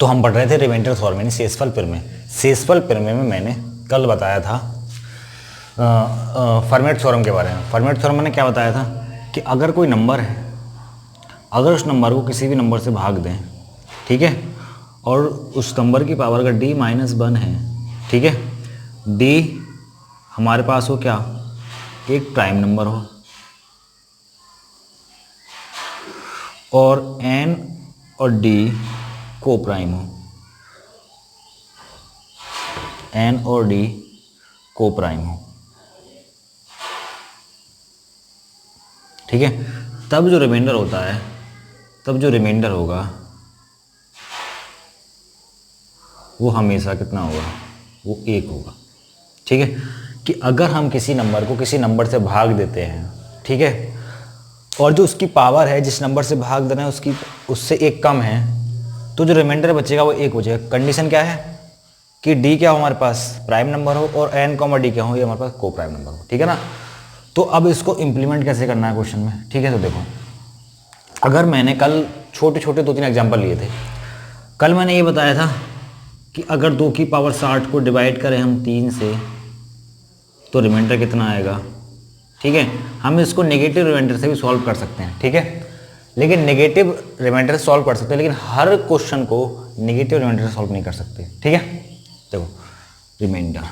तो हम पढ़ रहे थे रिमाइंडर थ्योरम यानी शेषफल प्रमेय। शेषफल प्रमेय में मैंने कल बताया था फर्मेट थ्योरम के बारे में। फर्मेट थ्योरम मैंने क्या बताया था कि अगर कोई नंबर है, अगर उस नंबर को किसी भी नंबर से भाग दें, ठीक है, और उस नंबर की पावर अगर d-1 है, ठीक है, d हमारे पास हो क्या, एक प्राइम नंबर हो, और n और d को प्राइम हो, n और d को प्राइम हो, ठीक है, तब जो रिमाइंडर होता है, तब जो रिमाइंडर होगा वो हमेशा कितना होगा, वो 1 होगा। ठीक है, कि अगर हम किसी नंबर को किसी नंबर से भाग देते हैं, ठीक है, और जो उसकी पावर है जिस नंबर से भाग देना है उसकी उससे 1 कम है, तो जो रिमाइंडर बचेगा वो 1 बचेगा। कंडीशन क्या है कि d क्या हो हमारे पास, प्राइम नंबर हो, और n, d क्या हो, ये हमारे पास को प्राइम नंबर हो। ठीक है ना। तो अब इसको इम्प्लीमेंट कैसे करना है क्वेश्चन में। ठीक है, तो देखो, अगर मैंने कल छोटे छोटे 2-3 एग्जाम्पल लिए थे। कल मैंने ये बताया था कि अगर 2 की पावर 60 को डिवाइड करें हम 3 से तो रिमाइंडर कितना आएगा। ठीक है, हम इसको नेगेटिव रिमाइंडर से भी सॉल्व कर सकते हैं। ठीक है, लेकिन नेगेटिव रिमाइंडर से सॉल्व कर सकते हैं, लेकिन हर क्वेश्चन को नेगेटिव रिमाइंडर से सॉल्व नहीं कर सकते। ठीक है, देखो रिमाइंडर,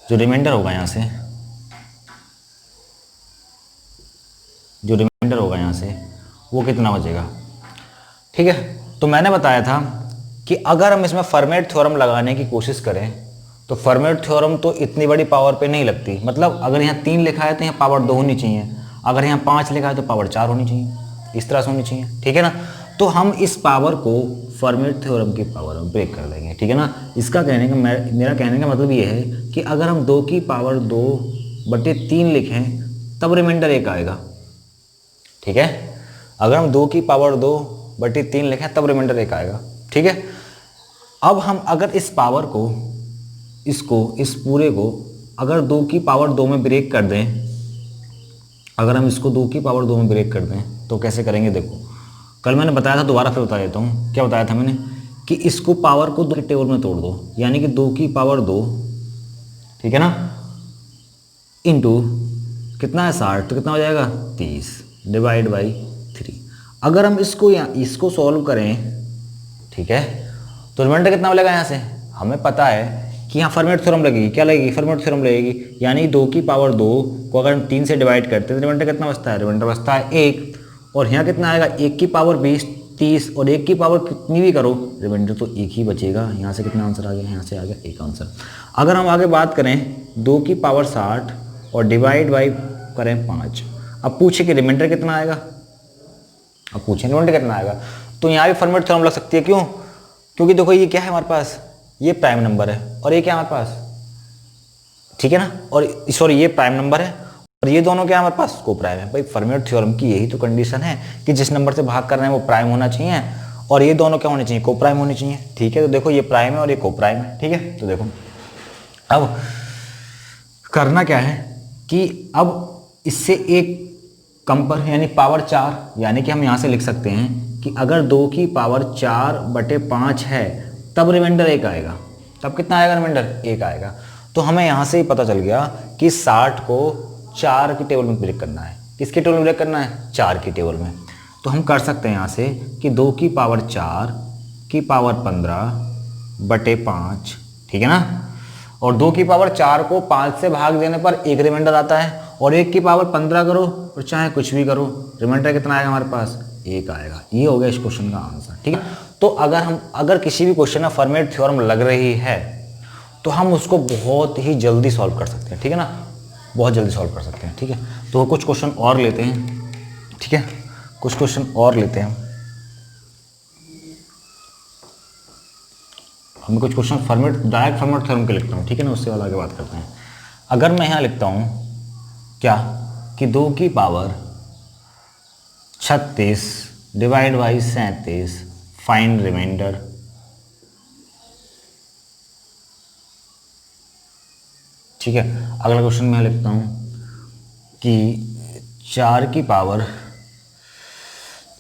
जो रिमाइंडर होगा यहाँ से, जो रिमाइंडर होगा यहाँ से वो कितना बचेगा। ठीक है, तो मैंने बताया था कि अगर हम इसमें फर्मेट थ्योरम लगाने की कोशिश करें तो फर्मेट थ्योरम तो इतनी बड़ी पावर पे नहीं लगती। मतलब अगर यहाँ 3 लिखा है तो यहाँ पावर 2 होनी चाहिए, अगर यहाँ 5 लिखा है तो पावर 4 होनी चाहिए, इस तरह से होनी चाहिए। ठीक है ना, तो हम इस पावर को फर्मेट थ्योरम की पावर में ब्रेक कर देंगे। ठीक है ना, इसका कहने का मेरा कहने का मतलब ये है कि अगर हम 2 की पावर 2/3 लिखें तब रिमाइंडर 1 आएगा। ठीक है, अगर हम 2 की पावर 2/3 लिखें तब रिमाइंडर 1 आएगा। ठीक है, अब हम अगर इस पावर को, इसको, इस पूरे को अगर 2 की पावर 2 में ब्रेक कर दें, अगर हम इसको 2 की पावर 2 में ब्रेक कर दें तो कैसे करेंगे। देखो, कल मैंने बताया था, दोबारा फिर बता देता हूँ। क्या बताया था मैंने कि इसको पावर को 2 के टेबल में तोड़ दो, यानी कि 2 की पावर 2, ठीक है ना, इंटू कितना है 60, तो कितना हो जाएगा 30 डिवाइड बाई 3। अगर हम इसको सॉल्व करें, ठीक है, तो रिमाइंडर कितना मिलेगा। यहाँ से हमें पता है कि यहाँ फर्मेट थ्योरम लगेगी। क्या लगेगी, फर्मेट थ्योरम लगेगी, यानी 2 की पावर 2 को अगर हम 3 से डिवाइड करते हैं तो रिमाइंडर कितना बचता है, रिमाइंडर बचता है 1। और यहाँ कितना आएगा, 1 की पावर 20, 30, और 1 की पावर कितनी भी करो रिमाइंडर तो 1 ही बचेगा। यहाँ से कितना आंसर आ गया, यहाँ से आ गया 1 आंसर। अगर हम आगे बात करें 2 की पावर 60 और डिवाइड बाई करें 5, अब पूछे कि रिमाइंडर कितना आएगा, अब पूछें रिमाइंडर कितना आएगा, तो यहाँ भी फर्मेट थ्योरम लग सकती है। क्यों, क्योंकि देखो ये क्या है हमारे पास, ये प्राइम नंबर है और ये क्या हमारे पास, ठीक है ना, और सॉरी ये प्राइम नंबर है और ये दोनों क्या हमारे पास, को प्राइम है। भाई फर्मेट थ्योरम की यही तो कंडीशन है कि जिस नंबर से भाग कर रहे हैं वो प्राइम होना चाहिए और ये दोनों क्या होने चाहिए, को प्राइम होनी चाहिए। ठीक है, तो देखो ये प्राइम है और ये को प्राइम है। ठीक है, तो देखो अब करना क्या है कि अब इससे एक कम पर, यानी पावर 4, यानी कि हम यहाँ से लिख सकते हैं कि अगर 2 की पावर 4/5 है तब रिमाइंडर 1 आएगा। तब कितना आएगा, रिमाइंडर 1 आएगा। तो हमें यहाँ से ही पता चल गया कि 60 को 4 की टेबल में ब्रेक करना है। किसके टेबल में ब्रेक करना है, 4 की टेबल में। तो हम कर सकते हैं यहाँ से कि 2 की पावर 4 की पावर 15/5, ठीक है ना, और 2 की पावर 4 को 5 से भाग देने पर 1 रिमाइंडर आता है, और 1 की पावर 15 करो और चाहे कुछ भी करो रिमाइंडर कितना आएगा हमारे पास, 1 आएगा। ये हो गया इस क्वेश्चन का आंसर। ठीक है, तो अगर किसी भी क्वेश्चन में फर्मेट थ्योरम लग रही है तो हम उसको बहुत ही जल्दी सॉल्व कर सकते हैं। ठीक है ना, बहुत जल्दी सॉल्व कर सकते हैं। ठीक है, तो कुछ क्वेश्चन और लेते हैं। ठीक है, कुछ क्वेश्चन और लेते हैं हम कुछ क्वेश्चन डायरेक्ट फर्मेट थ्योरम के लिखता हूँ। ठीक है ना, उससे वाला आगे बात करते हैं। अगर मैं यहाँ लिखता हूँ क्या कि 2 की power 36 divide by 37 find remainder, ठीक है। अगला क्वेश्चन मैं लिखता हूँ कि 4 की power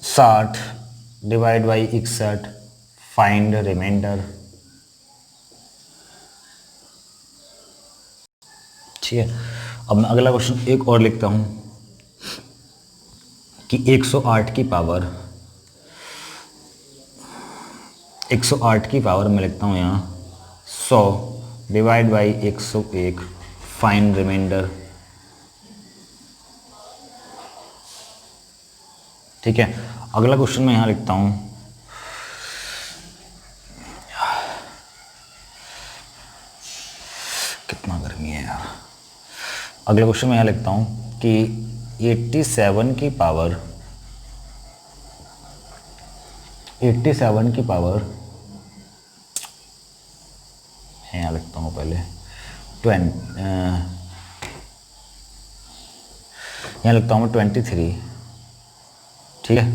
60 divide by 61 find remainder. ठीक है, अब मैं अगला क्वेश्चन एक और लिखता हूं कि 108 की पावर 108 की पावर मैं लिखता हूँ यहाँ 100 डिवाइड बाई 101 फाइंड रिमाइंडर। ठीक है, अगला क्वेश्चन मैं यहाँ लिखता हूँ कितना गर्मी है यार। अगला क्वेश्चन मैं यहाँ लिखता हूँ कि 87 की पावर 87 की पावर यहाँ लिखता हूँ पहले 20 यहाँ लिखता हूँ मैं 23। ठीक है,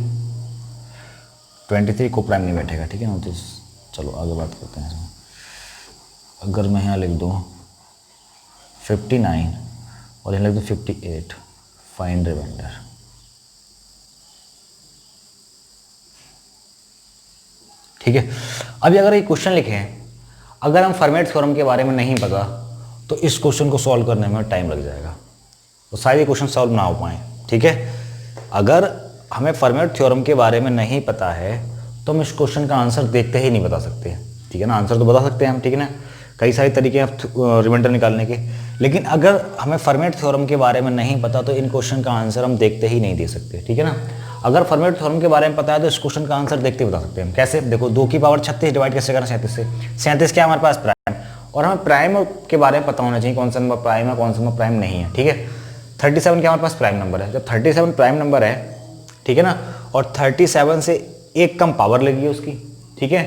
23 को प्राइम नहीं बैठेगा। ठीक है ना, तो चलो आगे बात करते हैं। अगर मैं यहाँ लिख दूँ 59 और यहाँ लिख दूँ 58 फाइंड रिमाइंडर। ठीक है, अभी अगर ये क्वेश्चन लिखे हैं, अगर हम फॉर्मेट थ्योरम के बारे में नहीं पता तो इस क्वेश्चन को सॉल्व करने में टाइम लग जाएगा, तो शायद ये क्वेश्चन सॉल्व ना हो पाए। ठीक है, अगर हमें फॉर्मेट थ्योरम के बारे में नहीं पता है तो हम इस क्वेश्चन का आंसर देखते ही नहीं बता सकते। ठीक है ना, आंसर तो बता सकते हैं हम। ठीक है ना, कई सारे तरीके हैं रिमाइंडर निकालने के, लेकिन अगर हमें फॉर्मेट थ्योरम के बारे में नहीं पता तो इन क्वेश्चन का आंसर हम देखते ही नहीं दे सकते। ठीक है ना, अगर फॉर्मेट थ्योरम के बारे में पता है तो इस क्वेश्चन का आंसर देखते बता सकते हैं हम। कैसे, देखो 2 की पावर 36 डिवाइड कैसे करना 37 से, 37 क्या हमारे पास प्राइम, और हमें प्राइम के बारे में पता होना चाहिए कौन सा नंबर प्राइम है कौन सा नंबर प्राइम नहीं है। ठीक है, 37 क्या हमारे पास प्राइम नंबर है, जब 37 प्राइम नंबर है, ठीक है ना, और 37 से एक कम पावर लगी है उसकी। ठीक है,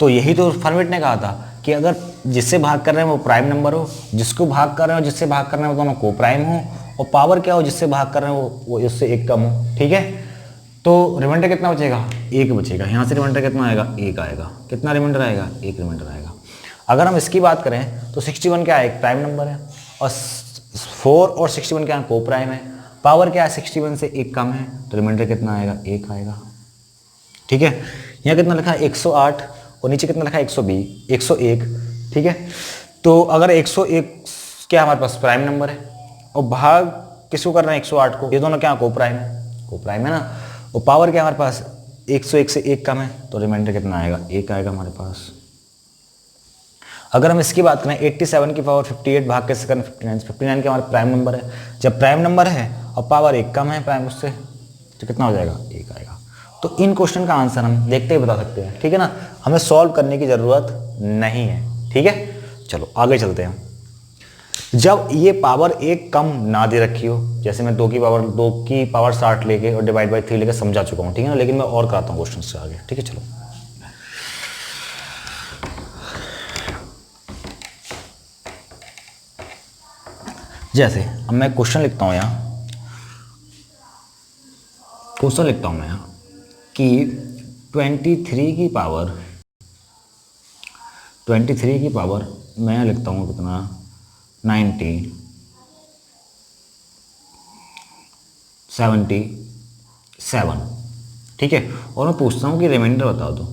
तो यही तो फॉर्मेट ने कहा था कि अगर जिससे भाग कर रहे हैं वो प्राइम नंबर हो, जिसको भाग कर रहे हैं और जिससे भाग कर रहे हैं वो दोनों को प्राइम हो, और पावर क्या हो, जिससे भाग कर रहे हैं वो उससे एक कम हो। ठीक है, तो रिमाइंडर कितना बचेगा, 1 बचेगा। यहाँ से रिमाइंडर कितना आएगा, 1 आएगा। कितना रिमाइंडर आएगा, 1 रिमाइंडर आएगा। अगर हम इसकी बात करें तो 61 क्या है, एक प्राइम नंबर है, और 4 और 61 क्या है, को प्राइम है। पावर क्या है, 61 से 1 कम है, तो रिमाइंडर कितना आएगा, 1 आएगा। ठीक है, यहाँ कितना लिखा है, 108, और नीचे कितना लिखा है, 120 101। ठीक है, तो अगर 101 क्या हमारे पास प्राइम नंबर है, और भाग किसको कर रहे हैं, 108 को, ये दोनों क्या को प्राइम है, को प्राइम है ना, और पावर क्या हमारे पास 101 से 1 कम है, तो रिमाइंडर कितना आएगा, 1 आएगा हमारे पास। अगर हम इसकी बात करें 87 की पावर 58 भाग कैसे करें 59, 59 के हमारे प्राइम नंबर है। जब प्राइम नंबर है और पावर 1 कम है प्राइम उससे, तो कितना हो जाएगा, 1 आएगा। तो इन क्वेश्चन का आंसर हम देखते ही बता सकते हैं। ठीक है ना, हमें सॉल्व करने की ज़रूरत नहीं है। ठीक है, चलो आगे चलते हैं। जब ये पावर 1 कम ना दे रखी हो, जैसे मैं 2 की पावर 60 लेके और डिवाइड बाई 3 लेके समझा चुका हूँ। ठीक है ना, लेकिन मैं और कराता हूँ क्वेश्चन से आगे। ठीक है, चलो जैसे अब मैं क्वेश्चन लिखता हूँ यहाँ, क्वेश्चन लिखता हूँ मैं यहाँ कि 23 की पावर मैं यहाँ लिखता हूँ कितना, 77। ठीक है, और मैं पूछता हूँ कि रिमाइंडर बता दो।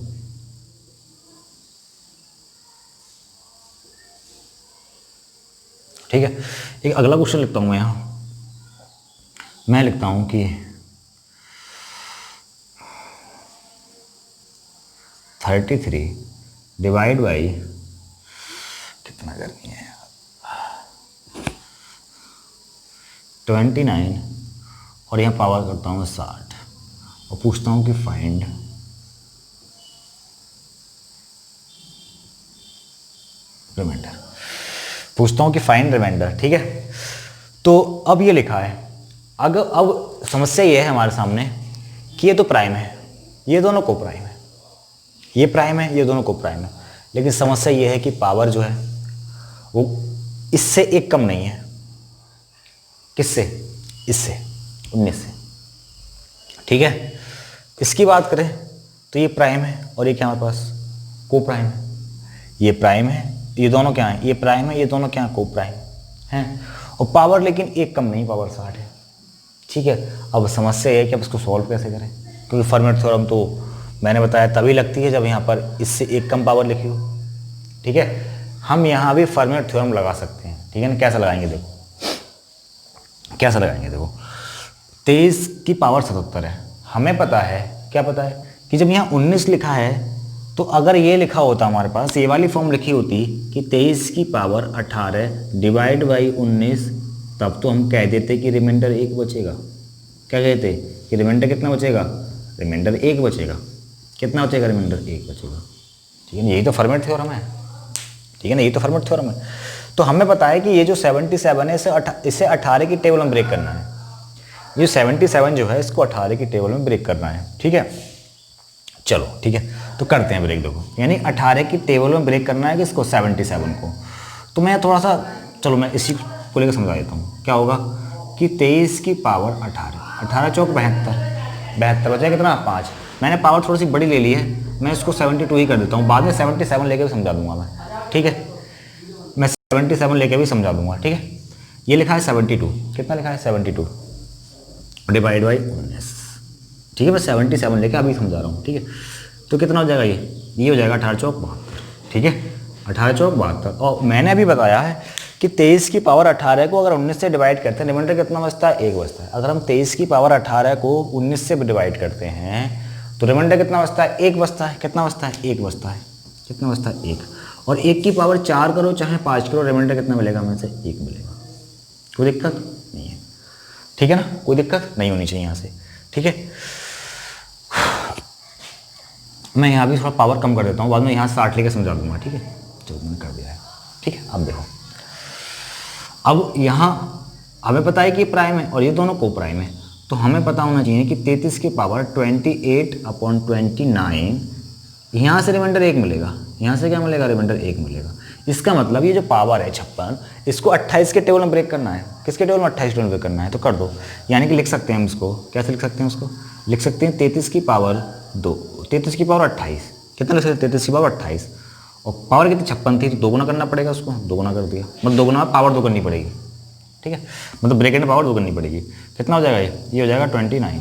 ठीक है, एक अगला क्वेश्चन लिखता हूँ मैं यहाँ, मैं लिखता हूँ कि 33 डिवाइड बाई, कितना गर्मी है यार, 29, और यहाँ पावर करता हूँ 60, और पूछता हूँ कि फाइंड रिमाइंडर। पूछता हूँ कि फाइंड रिमाइंडर। ठीक है, तो अब ये लिखा है, अब समस्या ये है हमारे सामने कि ये तो प्राइम है, ये दोनों को प्राइम है, ये प्राइम है, ये दोनों को प्राइम है, लेकिन समस्या ये है कि पावर जो है वो इससे 1 कम नहीं है। किससे, इससे 19 से। ठीक है, इसकी बात करें तो ये प्राइम है और ये क्या हमारे पास को प्राइम है। ये प्राइम है, ये दोनों क्या है, ये प्राइम है, ये दोनों क्या है, को प्राइम हैं, और पावर लेकिन 1 कम नहीं, पावर 60 है। ठीक है, अब समस्या ये है कि अब इसको सॉल्व कैसे करें, क्योंकि फॉर्मेट थ्योरम तो मैंने बताया तभी लगती है जब यहाँ पर इससे एक कम पावर लिखी हो। ठीक है, हम यहाँ भी फर्मेट थ्योरम लगा सकते हैं। ठीक है ना, कैसे लगाएंगे देखो, कैसे लगाएंगे देखो। 23 की पावर 77 है, हमें पता है, क्या पता है कि जब यहाँ 19 लिखा है तो अगर ये लिखा होता हमारे पास, ये वाली फॉर्म लिखी होती कि 23 की पावर 18 डिवाइड बाई 19, तब तो हम कह देते कि रिमाइंडर 1 बचेगा। क्या कहते कि रिमाइंडर कितना बचेगा, रिमाइंडर 1 बचेगा। कितना बचेगा, रिमाइंडर 1 बचेगा। ठीक है ना, यही तो फर्मेट थ्योरम है। ठीक है ना, यही तो फर्मेट थ्योरम है। तो हमें पता है कि ये जो 77 है इसे 18 की टेबल में ब्रेक करना है। ये 77 जो है इसको 18 की टेबल में ब्रेक करना है। ठीक है, चलो ठीक है, तो करते हैं ब्रेक। देखो यानी 18 की टेबल में ब्रेक करना है किसको, 77 को। तो मैं थोड़ा सा, चलो मैं इसी को लेकर समझा देता हूँ। क्या होगा कि 23 की पावर 18, 18 चौक 72, 72 बचा कितना, 5। मैंने पावर थोड़ी सी बड़ी ले ली है, मैं इसको 72 ही कर देता हूँ, बाद में 77 लेके भी समझा दूंगा मैं। ठीक है, मैं 77 लेके भी समझा दूंगा। ठीक है, ये लिखा है 72, कितना लिखा है 72 डिवाइड बाई 19। ठीक है, मैं 77 लेके अभी समझा रहा हूँ। ठीक है, तो कितना हो जाएगा, ये हो जाएगा 18 चौक 72। ठीक है, 18 चौक 72। और मैंने अभी बताया है कि 23 की पावर 18 को अगर 19 से डिवाइड करते हैं, रिमाइंडर कितना बचता है, 1 बचता है। अगर हम 23 की पावर 18 को 19 से डिवाइड करते हैं तो रिमाइंडर कितना बचता है, 1 बचता है। कितना बचता है, 1 बचता है। कितना बचता है, 1। और 1 की पावर 4 करो चाहे 5 करो, रिमाइंडर कितना मिलेगा, हमें से 1 मिलेगा। कोई दिक्कत नहीं है। ठीक है ना, कोई दिक्कत नहीं होनी चाहिए यहाँ से। ठीक है, मैं यहाँ भी थोड़ा पावर कम कर देता हूँ, बाद में यहाँ 60 लेके समझा दूंगा। ठीक है, चलो मैंने कर दिया है। ठीक है, अब देखो, अब यहाँ हमें पता है कि प्राइम है और ये दोनों को प्राइम है, तो हमें पता होना चाहिए कि 33 की पावर 28/29, यहाँ से रिमाइंडर 1 मिलेगा। यहाँ से क्या मिलेगा, रिमाइंडर 1 मिलेगा। इसका मतलब ये जो पावर है 56, इसको 28 के टेबल में ब्रेक करना है। किसके टेबल में, 28 टेबल में ब्रेक करना है। तो कर दो, यानी कि लिख सकते हैं हम इसको, कैसे लिख सकते हैं उसको, लिख सकते हैं 33 की पावर 2, 33 की पावर 28। कितना लिख सकते हैं, 33 की पावर 28। और पावर कितनी, 56 थी, तो 2 गुना करना पड़ेगा उसको, 2 गुना कर दिया, मतलब 2 गुना पावर 2 करनी पड़ेगी। ठीक है, मतलब ब्रेकेट में पावर 2 करनी पड़ेगी। कितना हो जाएगा, ये हो जाएगा 29।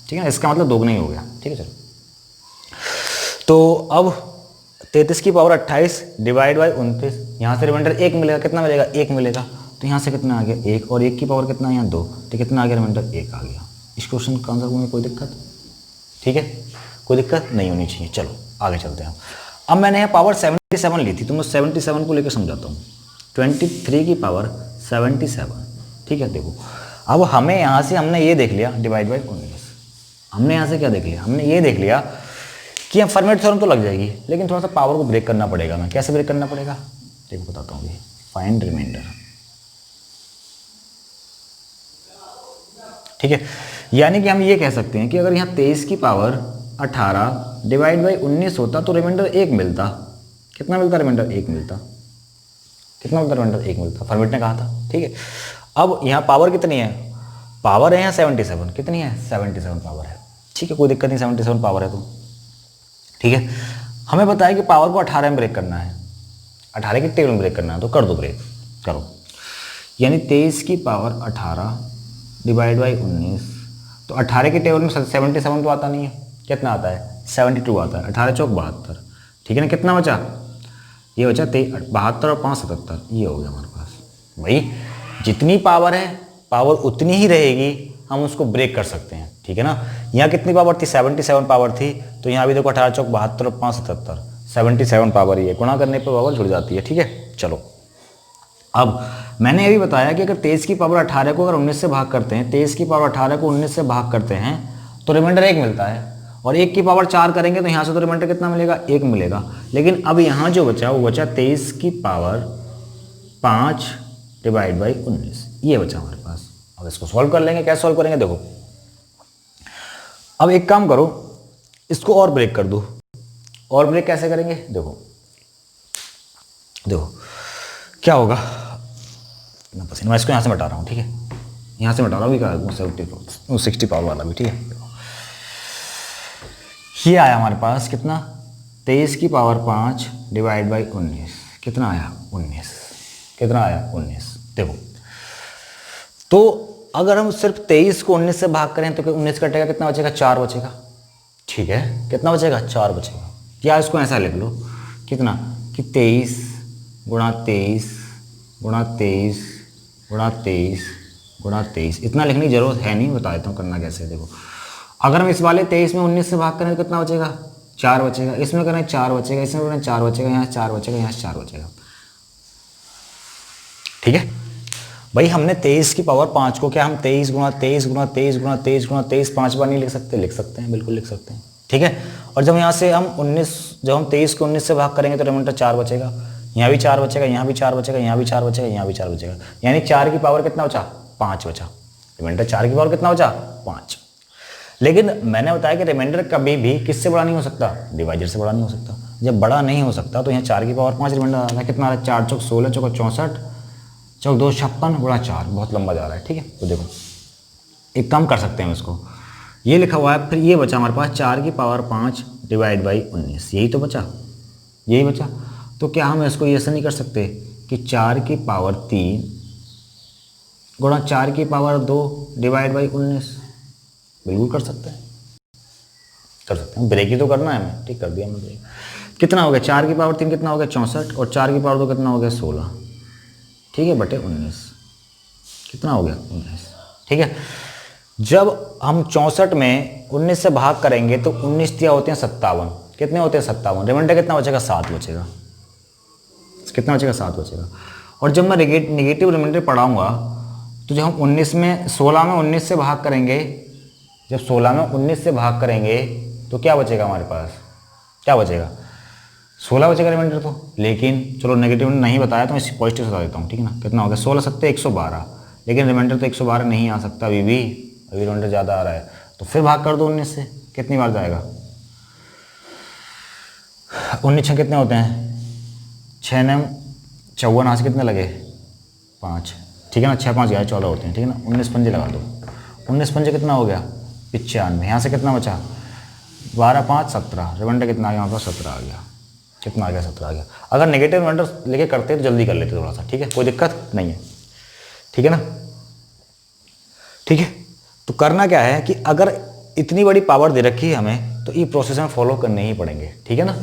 ठीक है, इसका मतलब 2 गुना ही हो गया। ठीक है, चलो, तो अब 33 की पावर 28 डिवाइड बाई 29, यहाँ से रिमाइंडर 1 मिलेगा। कितना मिलेगा, 1 मिलेगा। तो यहाँ से कितना आ गया, 1, और 1 की पावर कितना है यहाँ, 2, तो कितना आ गया, रिमाइंडर 1 आ गया। इस क्वेश्चन का आंसर में कोई दिक्कत, ठीक है, कोई दिक्कत नहीं होनी चाहिए। चलो आगे चलते हैं। अब मैंने यहाँ पावर 77 ली थी, तो मैं 77 को लेकर समझाता हूँ। 23 की पावर 77। ठीक है, देखो अब हमें यहाँ से हमने ये देख लिया डिवाइड बाई 19। हमने यहाँ से क्या देख लिया, हमने ये देख लिया कि हम फर्मेट थ्योरम तो लग जाएगी, लेकिन थोड़ा सा पावर को ब्रेक करना पड़ेगा। मैं कैसे ब्रेक करना पड़ेगा, देखो बताता हूँ। फाइंड रिमाइंडर, ठीक है, यानी कि हम ये कह सकते हैं कि अगर यहाँ 23 की पावर 18 डिवाइड बाई 19 होता तो रिमाइंडर 1 मिलता। कितना मिलता, रिमाइंडर 1 मिलता। कितना मिलता, रिमाइंडर 1 मिलता, फॉर्मेट ने कहा था। ठीक है, अब यहाँ पावर कितनी है, पावर है यहाँ 77। कितनी है, 77 पावर है। ठीक है, कोई दिक्कत नहीं, 77 पावर है तो ठीक है। हमें पता है कि पावर को 18 में ब्रेक करना है, 18 की टेबल में ब्रेक करना है, तो कर दो ब्रेक, करो। यानी 23 की पावर 18 डिवाइड बाई 19, तो 18 की टेबल में 77 तो आता नहीं है। कितना आता है, 72 आता है। 18 चौक 72। ठीक है ना, कितना बचा, ये बचा 72 और 5 77, ये हो गया हमारे पास। भाई जितनी पावर है, पावर उतनी ही रहेगी, हम उसको ब्रेक कर सकते हैं। ठीक है ना, यहाँ कितनी पावर थी, 77 पावर थी, तो यहाँ भी देखो 18 चौक 72 और 5 77, 77 पावर ही है। गुणा करने पर पावर जुड़ जाती है। ठीक है, चलो अब मैंने ये भी बताया कि अगर 23 की पावर 18 को अगर 19 से भाग करते हैं, 23 की पावर 18 को 19 से भाग करते हैं तो रिमाइंडर 1 मिलता है। और 1 की पावर 4 करेंगे तो यहाँ से तो रिमाइंडर कितना मिलेगा, 1 मिलेगा। लेकिन अब यहाँ जो बचा वो बचा 23 की पावर 5 डिवाइड बाई 19, ये बचा हमारे पास। अब इसको सॉल्व कर लेंगे। कैसे सॉल्व करेंगे, देखो अब एक काम करो, इसको और ब्रेक कर दो। और ब्रेक कैसे करेंगे, देखो देखो क्या होगा। मैं इसको यहाँ से हटा रहा हूँ। ठीक है, यहाँ से हटा रहा हूँ, 60 पावर वाला भी। ठीक है, ये आया हमारे पास कितना, 23 की पावर 5 डिवाइड बाई 19, कितना आया 19। कितना आया 19। देखो तो अगर हम सिर्फ 23 को 19 से भाग करें तो 19 कटेगा, कितना बचेगा, 4 बचेगा। ठीक है, कितना बचेगा, 4 बचेगा। या इसको ऐसा लिख लो, कितना कि 23 गुणा 23 गुणा 23 गुणा 23 गुणा 23। इतना लिखने की जरूरत है नहीं, बता देता हूँ करना कैसे है। देखो, अगर हम इस वाले 23 में 19 से भाग करें तो कितना बचेगा, 4 बचेगा। इसमें करें 4 बचेगा, इसमें करें 4 बचेगा, यहाँ 4 बचेगा, यहाँ 4 बचेगा। ठीक है भाई, हमने 23 की पावर 5 को क्या हम 23 गुणा 23 गुणा 23 गुणा 23 गुणा 23 5 बार नहीं लिख सकते? लिख सकते हैं, बिल्कुल लिख सकते हैं। ठीक है, और जब यहाँ से हम 23 को 19 से भाग करेंगे तो रिमाइंडर 4 बचेगा, यहाँ भी 4 बचेगा, यहाँ भी 4 बचेगा, यहाँ भी 4 बचेगा, यहाँ भी 4 बचेगा। यानी 4 की पावर कितना बचा, 5 बचा। रिमाइंडर 4 की पावर कितना बचा, 5। लेकिन मैंने बताया कि रिमाइंडर कभी भी किससे बड़ा नहीं हो सकता, डिवाइजर से बड़ा नहीं हो सकता। जब बड़ा नहीं हो सकता तो यहाँ 4 की पावर 5 रिमाइंडर आ रहा है। कितना आ रहा है, 4 चौक 16, चौक 64, चौक 2 56 गुणा 4, बहुत लंबा जा रहा है। ठीक है, तो देखो एक काम कर सकते हैं हम इसको, ये लिखा हुआ है, फिर ये बचा हमारे पास 4 की पावर 5 डिवाइड बाई 19, यही तो बचा, यही बचा। तो क्या हम इसको ऐसे नहीं कर सकते कि 4 की पावर 3 गुणा 4 की पावर 2 डिवाइड बाई 19? बिल्कुल कर सकते हैं, कर सकते हैं। ब्रेक ही तो करना है हमें, ठीक कर दिया हमने ब्रेक। कितना हो गया, 4 की पावर 3 कितना हो गया, 64, और 4 की पावर 2 कितना हो गया, 16। ठीक है, बटे 19 कितना हो गया, 19। ठीक है, जब हम 64 में 19 से भाग करेंगे तो 19 दिया होते हैं 57, कितने होते हैं 57, रिमाइंडर कितना बचेगा, 7 बचेगा। कितना बचेगा, 7 बचेगा। और जब मैं नेगेटिव रिमाइंडर पढ़ाऊंगा तो जब हम 19 में 16 में 19 से भाग करेंगे, जब 16 में 19 से भाग करेंगे तो क्या बचेगा हमारे पास, क्या बचेगा, 16 बचेगा रिमाइंडर तो। लेकिन चलो नेगेटिव नहीं बताया तो मैं इसी पॉजिटिव बता देता हूँ। ठीक है ना, कितना हो गया, 16 सत्ते 112, लेकिन रिमाइंडर तो 112 नहीं आ सकता अभी रिमाइंडर ज़्यादा आ रहा है। तो फिर भाग कर दो 19 से, कितनी बार जाएगा, 19 छः कितने होते हैं, 6 ने 54, यहाँ से कितने लगे, 5। ठीक है ना, 6 5 11 14 होते हैं। ठीक है ना, 19 पंजे लगा दो, 19 पंजे कितना हो गया, 95। यहाँ से कितना बचा, 12 5 17, रिमाइंडर कितना आ गया, वहाँ पर 17 आ गया। कितना आ गया, 17 आ गया। अगर नेगेटिव रिमाइंडर लेके करते तो जल्दी कर लेते थोड़ा सा। ठीक है, कोई दिक्कत नहीं है। ठीक है ना, ठीक है। तो करना क्या है कि अगर इतनी बड़ी पावर दे रखी है हमें तो ये प्रोसेस में फॉलो करने ही पड़ेंगे। ठीक है ना,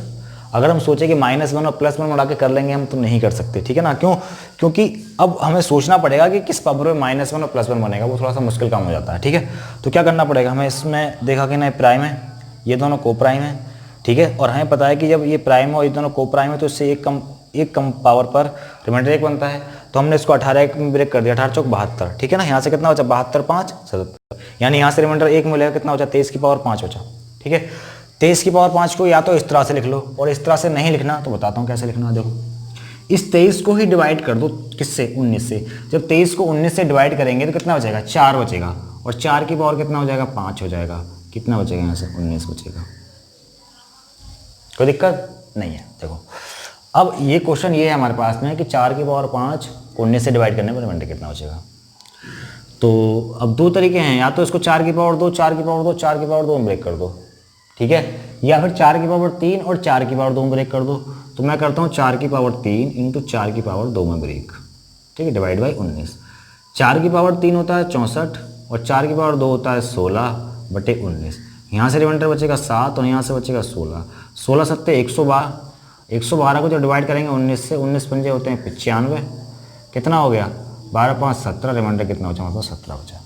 अगर हम सोचे कि -1 और +1 बढ़ा के कर लेंगे हम, तो नहीं कर सकते। ठीक है ना, क्यों, क्योंकि अब हमें सोचना पड़ेगा कि किस पावर में -1 और +1 बनेगा, वो थोड़ा सा मुश्किल काम हो जाता है। ठीक है, तो क्या करना पड़ेगा हमें, इसमें देखा कि ना प्राइम है, ये दोनों को प्राइम है। ठीक है, और हमें पता है कि जब ये प्राइम और ये दोनों को प्राइम है तो इससे एक कम पावर पर रिमाइंडर 1 बनता है। तो हमने इसको 18 में ब्रेक कर दिया, 18 चौक 72। ठीक है ना, यहाँ से कितना बचा, 72 5 77, यानी यहाँ से रिमाइंडर 1 मिलेगा, कितना बचा, 23 की पावर 5 बचा। ठीक है, 23 की पावर 5 को या तो इस तरह से लिख लो, और इस तरह से नहीं लिखना तो बताता हूँ कैसे लिखना। देखो, इस 23 को ही डिवाइड कर दो किससे, 19 से। जब 23 को 19 से डिवाइड करेंगे तो कितना बचेगा, 4 बचेगा, और 4 की पावर कितना हो जाएगा, 5 हो जाएगा। कितना बचेगा, यहाँ से 19 बचेगा। कोई दिक्कत नहीं है। देखो, अब ये क्वेश्चन ये है हमारे पास में कि 4 की पावर 5 को 19 से डिवाइड करने पर रिमाइंडर कितना बचेगा। तो अब 2 तरीके हैं, या तो इसको 4 की पावर 2 4 की पावर 2 4 की पावर 2 में ब्रेक कर दो। ठीक है, या फिर 4 की पावर 3 और 4 की पावर 2 में ब्रेक कर दो। तो मैं करता हूँ 4 की पावर 3 इंटू 4 की पावर 2 में ब्रेक। ठीक है, डिवाइड बाई 19। 4 की पावर 3 होता है 64, और 4 की पावर 2 होता है 16 बटे 19। यहाँ से रिमाइंडर बचेगा 7 और यहाँ से बचेगा 16। 16 सत्ते 112, 112 को जब डिवाइड करेंगे 19 से, 19 पंजे होते हैं 95। कितना हो गया, 12 5 17, रिमाइंडर कितना बचा, हमारे पास 17 बचा।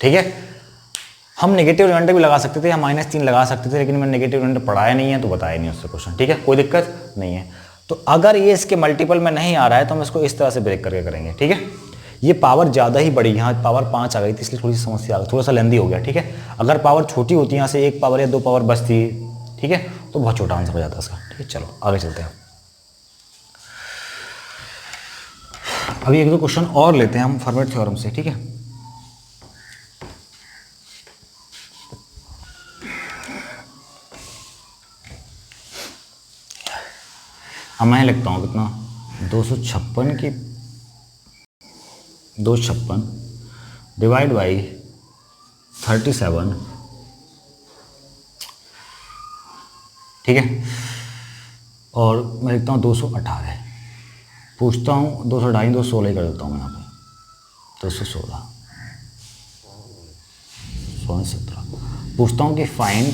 ठीक है, हम नेगेटिव रिमाइंडर भी लगा सकते थे या -3 लगा सकते थे, लेकिन मैंने नेगेटिव रिमाइंडर पढ़ाया नहीं है तो बताया नहीं उससे क्वेश्चन। ठीक है, कोई दिक्कत नहीं है। तो अगर ये इसके मल्टीपल में नहीं आ रहा है तो हम इसको इस तरह से ब्रेक करके करेंगे। ठीक है, ये पावर ज़्यादा ही बड़ी, यहाँ पावर 5 आ गई थी इसलिए थोड़ी सी समस्या आ गई, थोड़ा सा लेंदी हो गया। ठीक है, अगर पावर छोटी होती यहाँ से 1 पावर या 2 पावर बचती, ठीक है, तो बहुत छोटा आंसर हो जाता है इसका। ठीक है, चलो आगे चलते हैं। अभी 1 2 क्वेश्चन और लेते हैं हम फॉरवर्ड थ्योरम से। ठीक है, अब मैं लिखता हूँ कितना, 256 डिवाइड बाई 37। ठीक है, और मैं लिखता हूँ 218। पूछता हूँ 202 216 ही कर देता हूँ मैं यहाँ पे, 216 16 17। पूछता हूँ कि फाइंड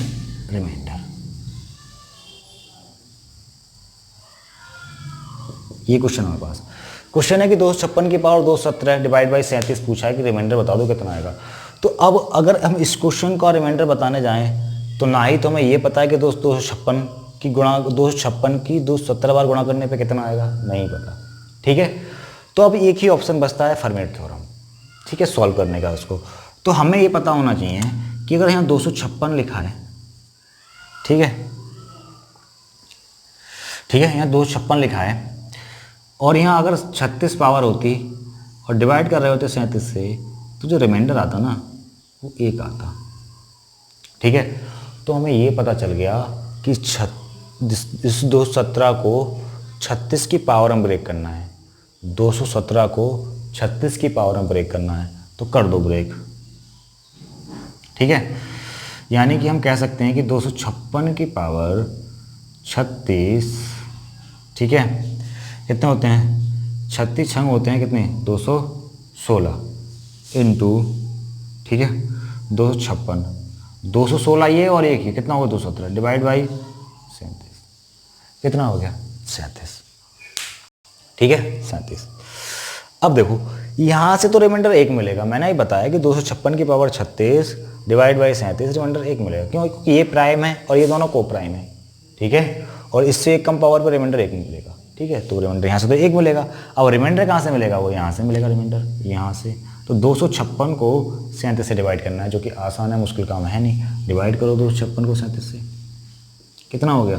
रिमाइंडर। ये क्वेश्चन हमारे पास क्वेश्चन है कि 256 की पावर 217 डिवाइड बाई 37 पूछा है कि रिमाइंडर बता दो कितना आएगा। तो अब अगर हम इस क्वेश्चन का रिमाइंडर बताने जाएं तो ना ही तो हमें ये पता है कि 256 की 217 बार गुणा करने पे कितना आएगा, नहीं पता। ठीक है, तो अब एक ही ऑप्शन बचता है फर्मेट थ्योरम, ठीक है, सॉल्व करने का उसको। तो हमें ये पता होना चाहिए कि अगर यहाँ 256 लिखा है, ठीक है, यहाँ 256 लिखा है और यहाँ अगर 36 पावर होती और डिवाइड कर रहे होते 37 से, तो जो रिमाइंडर आता ना वो 1 आता। ठीक है, तो हमें ये पता चल गया कि इस 217 को 36 की पावर में ब्रेक करना है, 217 को 36 की पावर में ब्रेक करना है, तो कर दो ब्रेक। ठीक है, यानी कि हम कह सकते हैं कि 256 की पावर 36, ठीक है, कितने होते हैं, 36 छंग होते हैं कितने, 216 इंटू, ठीक है, 256, 216 ये और एक ही कितना होगा 217 डिवाइड बाई 37, कितना हो गया 37। ठीक है 37। अब देखो यहाँ से तो रिमाइंडर 1 मिलेगा, मैंने ही बताया कि 256 की पावर 36 डिवाइड बाई 37 रिमाइंडर 1 मिलेगा, क्यों, क्योंकि ये प्राइम है और ये दोनों को प्राइम है। ठीक है, और इससे एक कम पावर पर रिमाइंडर 1 मिलेगा। ठीक है, तो रिमाइंडर यहाँ से तो 1 मिलेगा। अब रिमाइंडर कहाँ से मिलेगा, वो यहाँ से मिलेगा रिमाइंडर, यहाँ से। तो 256 को 37 से डिवाइड करना है, जो कि आसान है, मुश्किल काम है नहीं। डिवाइड करो 256 को 37 से, कितना हो गया।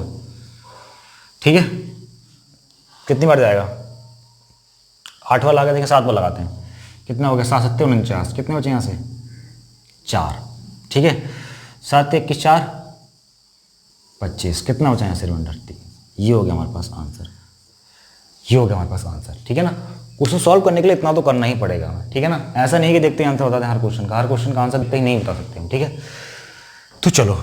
ठीक है, कितनी बार जाएगा, 8 बार लगा देंगे, 7 बार लगाते हैं, कितना हो गया 7 7 49, कितने बचे यहाँ से 4। ठीक है, 7 21 4 25, कितना बचा यहाँ से रिमाइंडर 3। ये हो गया हमारे पास आंसर, ये हो गया हमारे पास आंसर। ठीक है ना, क्वेश्चन सॉल्व करने के लिए इतना तो करना ही पड़ेगा हमें। ठीक है ना, ऐसा नहीं कि देखते हैं आंसर बता दें हर क्वेश्चन का आंसर देखते ही नहीं बता सकते हम। ठीक है, तो चलो,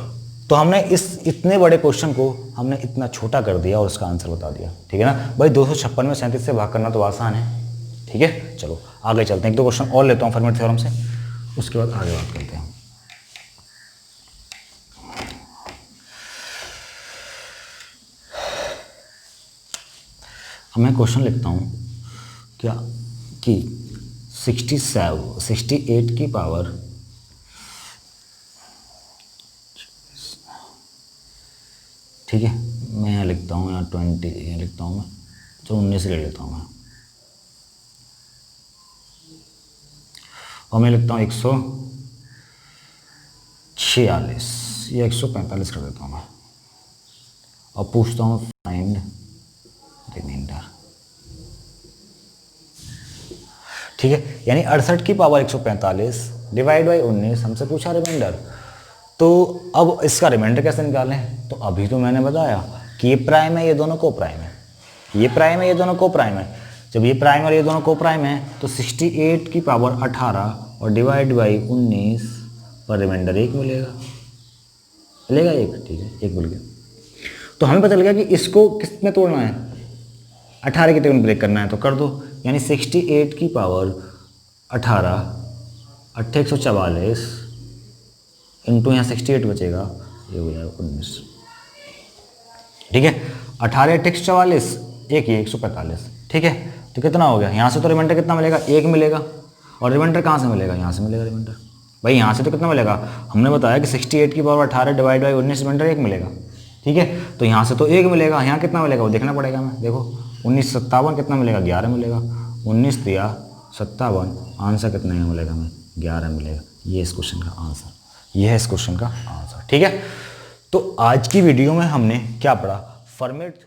तो हमने इस इतने बड़े क्वेश्चन को हमने इतना छोटा कर दिया और उसका आंसर बता दिया। ठीक है ना भाई, 256 में 37 से भाग करना तो आसान है। ठीक है, चलो आगे चलते हैं, 1 2 क्वेश्चन और लेता हूँ फर्मेट थ्योरम से, उसके बाद आगे बात करते हैं। अब मैं क्वेश्चन लिखता हूँ क्या कि 68 की पावर, ठीक है, मैं यहाँ लिखता हूँ, यहाँ 20 यहाँ लिखता हूँ मैं, तो 19 ले लेता हूँ मैं, और मैं लिखता हूँ 146 या 145 कर देता हूँ मैं, और पूछता हूँ फाइंड रिमाइंडर। ठीक है, यानी 68 की पावर 145 डिवाइड बाई 19 हमसे पूछा रिमाइंडर। तो अब इसका रिमाइंडर कैसे निकालें, तो अभी तो मैंने बताया कि ये प्राइम है, ये दोनों को प्राइम है, ये प्राइम है, ये दोनों को प्राइम है। जब ये प्राइम और ये दोनों को प्राइम है तो 68 की पावर 18 और डिवाइड बाई 19 पर रिमाइंडर 1 मिलेगा, 1। ठीक है, 1 मिल गया। तो हमें पता लगा कि इसको किस में तोड़ना है, 18 के टेबल ब्रेक करना है, तो कर दो। यानी 68 की पावर 18 144 इंटू यहाँ 68 बचेगा, ये हो जाएगा 19। ठीक है, 18 144 एक ये 145। ठीक है, तो कितना हो गया, यहाँ से तो रिमाइंडर कितना मिलेगा, 1 मिलेगा। और रिमाइंडर कहाँ से मिलेगा, यहाँ से मिलेगा रिमाइंडर। भाई यहाँ से तो कितना मिलेगा, हमने बताया कि 68 की पावर 18 डिवाइड बाई 19 रिमाइंडर 1 मिलेगा। ठीक है, तो यहाँ से तो 1 मिलेगा, यहाँ कितना मिलेगा वो देखना पड़ेगा हमें। देखो 19 57 कितना मिलेगा, 11 मिलेगा। 19 दिया 57, आंसर कितना यहाँ मिलेगा हमें, 11 मिलेगा। ये इस क्वेश्चन का आंसर, ये है इस क्वेश्चन का आंसर। ठीक है, तो आज की वीडियो में हमने क्या पढ़ा, फर्मेट